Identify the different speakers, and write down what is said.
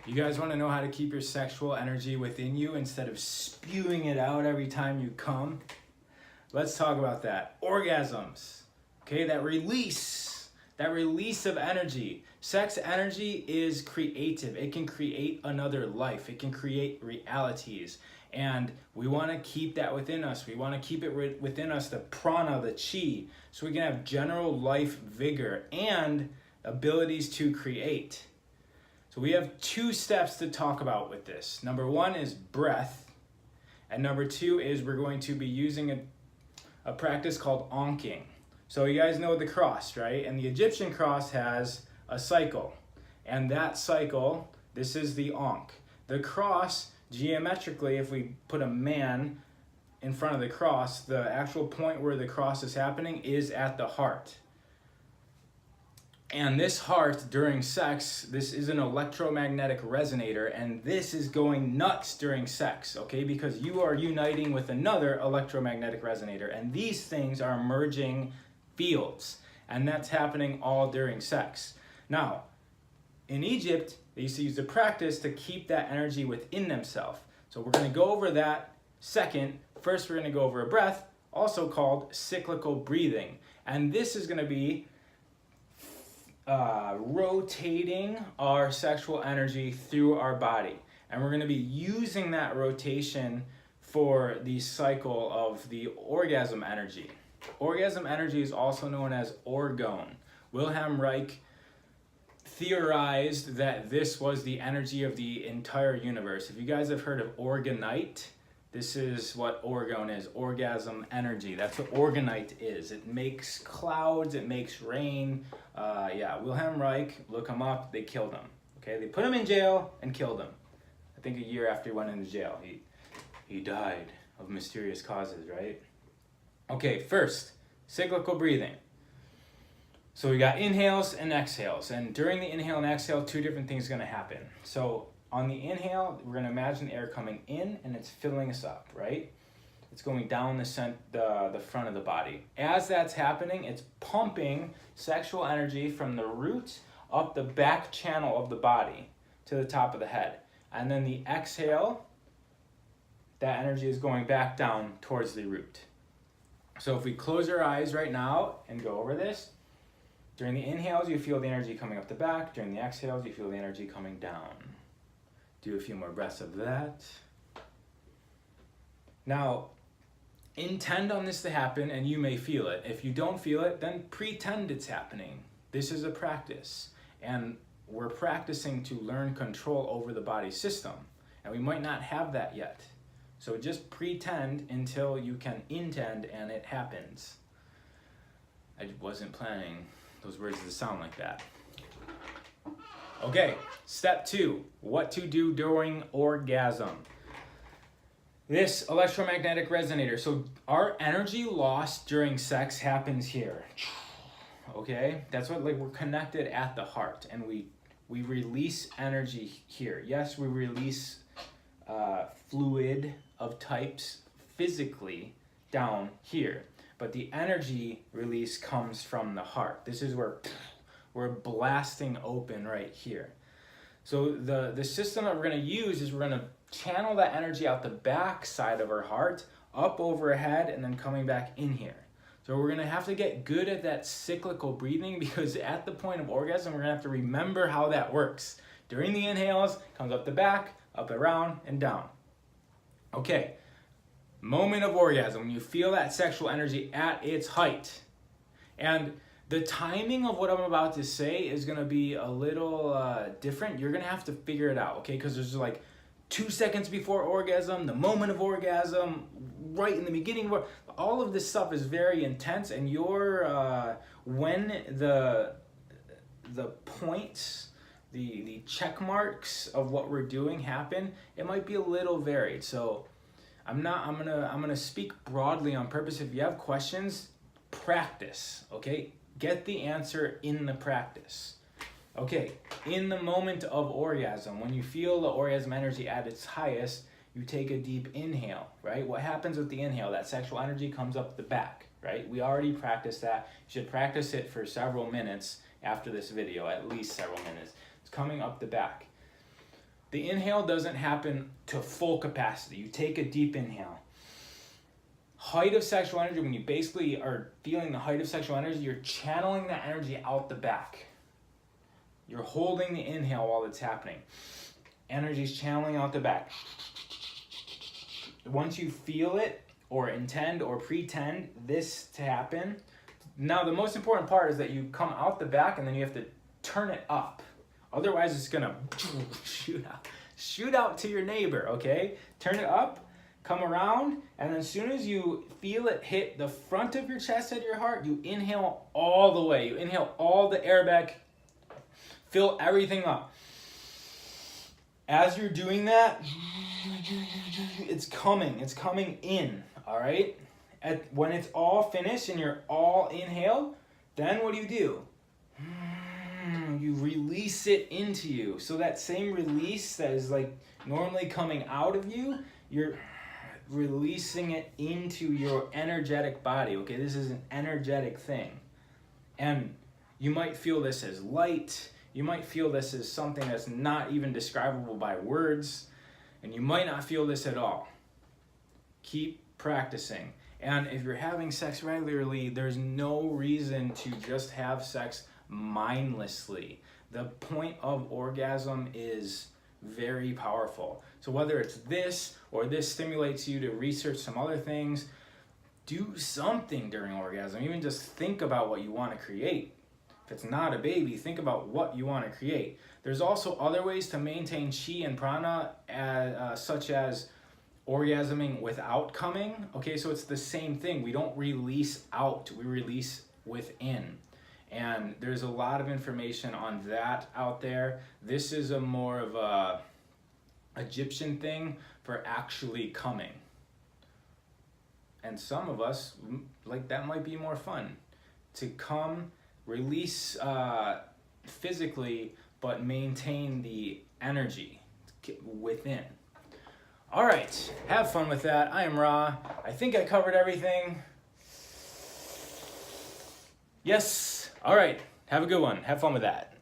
Speaker 1: You guys want to know how to keep your sexual energy within you instead of spewing it out every time you come? Let's talk about that. Orgasms, okay, that release of energy. Sex energy is creative. It can create another life. It can create realities. And we want to keep that within us. We want to keep it within us, the prana, the chi, so we can have general life vigor and abilities to create. So we have 2 steps to talk about with this. Number 1 is breath. And number 2 is we're going to be using a practice called ankhing. So you guys know the cross, right? And the Egyptian cross has a cycle. And that cycle, this is the ankh. The cross, geometrically, if we put a man in front of the cross, the actual point where the cross is happening is at the heart. And this heart during sex, this is an electromagnetic resonator, and this is going nuts during sex, okay? Because you are uniting with another electromagnetic resonator, and these things are merging fields, and that's happening all during sex. Now, in Egypt, they used to use the practice to keep that energy within themselves. So we're going to go over that second. First, we're going to go over a breath, also called cyclical breathing, and this is going to be rotating our sexual energy through our body, and we're going to be using that rotation for the cycle of the orgasm energy. Orgasm energy is also known as orgone. Wilhelm Reich theorized that this was the energy of the entire universe. If you guys have heard of orgonite, this is what orgone is, orgasm energy. That's what orgonite is. It makes clouds, it makes rain. Wilhelm Reich, look him up, they killed him. Okay, they put him in jail and killed him. I think a year after he went into jail. He died of mysterious causes, right? Okay, first, cyclical breathing. So we got inhales and exhales. And during the inhale and exhale, 2 different things are gonna happen. So on the inhale, we're going to imagine air coming in and it's filling us up, right? It's going down the front of the body. As that's happening, it's pumping sexual energy from the root up the back channel of the body to the top of the head. And then the exhale, that energy is going back down towards the root. So if we close our eyes right now and go over this, during the inhales, you feel the energy coming up the back. During the exhales, you feel the energy coming down. Do a few more breaths of that. Now, intend on this to happen and you may feel it. If you don't feel it, then pretend it's happening. This is a practice, and we're practicing to learn control over the body system, and we might not have that yet. So just pretend until you can intend and it happens. I wasn't planning those words to sound like that. Okay, step 2, what to do during orgasm. This electromagnetic resonator, so our energy loss during sex happens here. Okay, that's what, like, we're connected at the heart, and we release energy here. Yes, we release fluid of types physically down here, but the energy release comes from the heart. This is where we're blasting open right here. So the system that we're going to use is we're going to channel that energy out the back side of our heart, up overhead, and then coming back in here. So we're going to have to get good at that cyclical breathing, because at the point of orgasm, we're going to have to remember how that works. During the inhales, comes up the back, up around, and down. Okay, moment of orgasm, when you feel that sexual energy at its height. And the timing of what I'm about to say is going to be a little different. You're going to have to figure it out, okay? Because there's like 2 seconds before orgasm, the moment of orgasm, right in the beginning. All of this stuff is very intense, and when the points, the check marks of what we're doing happen, it might be a little varied. So I'm gonna speak broadly on purpose. If you have questions, practice, okay? Get the answer in the practice. Okay, in the moment of orgasm, when you feel the orgasm energy at its highest, you take a deep inhale, right? What happens with the inhale? That sexual energy comes up the back, right? We already practiced that. You should practice it for several minutes after this video, at least several minutes. It's coming up the back. The inhale doesn't happen to full capacity. You take a deep inhale. Height of sexual energy, when you basically are feeling the height of sexual energy, you're channeling that energy out the back. You're holding the inhale while it's happening. Energy's channeling out the back. Once you feel it, or intend or pretend this to happen, now the most important part is that you come out the back and then you have to turn it up. Otherwise it's gonna shoot out to your neighbor, okay? Turn it up, come around, and then as soon as you feel it hit the front of your chest at your heart, you inhale all the way. You inhale all the air back, fill everything up. As you're doing that, it's coming in, all right? When it's all finished and you're all inhaled, then what do? You release it into you. So that same release that is like normally coming out of you, you're releasing it into your energetic body, okay? This is an energetic thing. And you might feel this as light. You might feel this as something that's not even describable by words, and you might not feel this at all. Keep practicing. And if you're having sex regularly, there's no reason to just have sex mindlessly. The point of orgasm is very powerful. So whether it's this or this stimulates you to research some other things, do something during orgasm. Even just think about what you want to create. If it's not a baby, think about what you want to create. There's also other ways to maintain chi and prana, such as orgasming without coming. Okay, so it's the same thing. We don't release out, we release within. And there's a lot of information on that out there. This is a more of a Egyptian thing for actually coming. And some of us, like, that might be more fun. To come, release physically, but maintain the energy within. All right, have fun with that. I am Ra. I think I covered everything. Yes. All right, have a good one. Have fun with that.